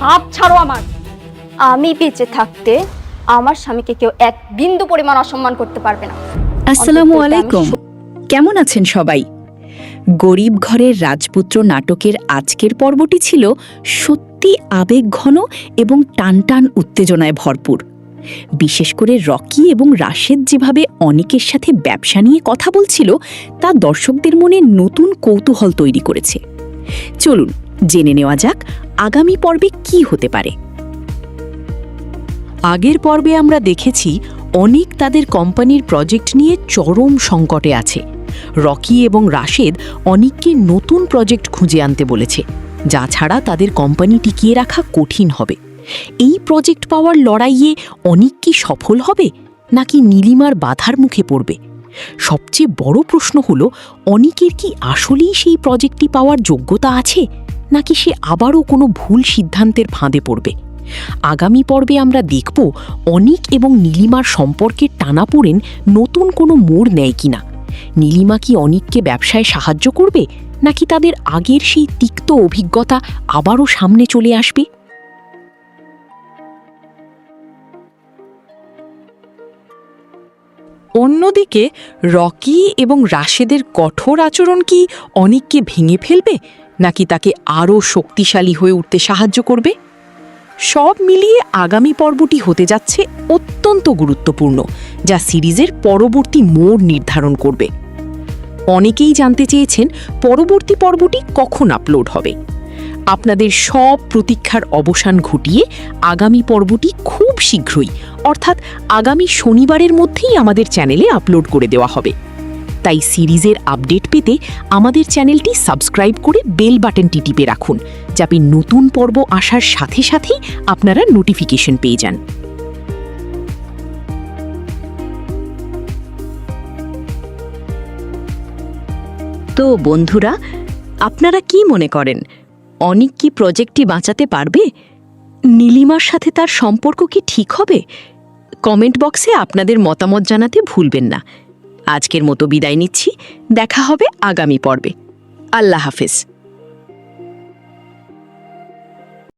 হাত ছাড়ো আমার। আমি বেঁচে থাকতে আমার স্বামীকে কেউ এক বিন্দু পরিমাণ অসম্মান করতে পারবে না। আসসালামু আলাইকুম, কেমন আছেন সবাই? গরিব ঘরের রাজপুত্র নাটকের আজকের পর্বটি ছিল সত্যি আবেগঘন এবং টানটান উত্তেজনায় ভরপুর। বিশেষ করে রকি এবং রাশেদ যেভাবে অনেকের সাথে ব্যবসা নিয়ে কথা বলছিল তা দর্শকদের মনে নতুন কৌতূহল তৈরি করেছে। চলুন জেনে নেওয়া যাক আগামী পর্বে কি হতে পারে। আগের পর্বে আমরা দেখেছি অনেক তাদের কোম্পানির প্রজেক্ট নিয়ে চরম সংকটে আছে। রকি এবং রাশেদ অনেককে নতুন প্রজেক্ট খুঁজে আনতে বলেছে, যা ছাড়া তাদের কোম্পানি টিকিয়ে রাখা কঠিন হবে। এই প্রজেক্ট পাওয়ার লড়াইয়ে অনেক কি সফল হবে নাকি নীলিমার বাধার মুখে পড়বে? সবচেয়ে বড় প্রশ্ন হলো, অনিকের কি আসলেই সেই প্রজেক্টটি পাওয়ার যোগ্যতা আছে নাকি সে আবারও কোনো ভুল সিদ্ধান্তের ফাঁদে পড়বে? আগামী পর্বে আমরা দেখব অনিক এবং নীলিমার সম্পর্কের টানাপোড়েন নতুন কোনো মোড় নেয় কিনা। নীলিমা কি অনিককে ব্যবসায় সাহায্য করবে নাকি তাদের আগের সেই তিক্ত অভিজ্ঞতা আবারও সামনে চলে আসবে? অন্যদিকে রকি এবং রাশেদের কঠোর আচরণ কি অনিককে ভেঙে ফেলবে নাকি তাকে আরও শক্তিশালী হয়ে উঠতে সাহায্য করবে? সব মিলিয়ে আগামী পর্বটি হতে যাচ্ছে অত্যন্ত গুরুত্বপূর্ণ, যা সিরিজের পরবর্তী মোড় নির্ধারণ করবে। অনেকেই জানতে চেয়েছেন পরবর্তী পর্বটি কখন আপলোড হবে। আপনাদের সব প্রতীক্ষার অবসান ঘটিয়ে আগামী পর্বটি খুব শীঘ্রই, অর্থাৎ আগামী শনিবারের মধ্যেই আমাদের চ্যানেলে আপলোড করে দেওয়া হবে। তাই সিরিজের আপডেট পেতে আমাদের চ্যানেলটি সাবস্ক্রাইব করে বেল বাটনটি টিপে রাখুন, যাতে নতুন পর্ব আসার সাথে সাথেই আপনারা নোটিফিকেশন পেয়ে যান। তো বন্ধুরা, আপনারা কি মনে করেন, অনিক কি প্রজেক্টটি বাঁচাতে পারবে? নীলিমার সাথে তার সম্পর্ক কি ঠিক হবে? কমেন্ট বক্সে আপনাদের মতামত জানাতে ভুলবেন না। আজকের মতো বিদায় নিচ্ছি, দেখা হবে আগামী পর্বে। আল্লাহ হাফেজ।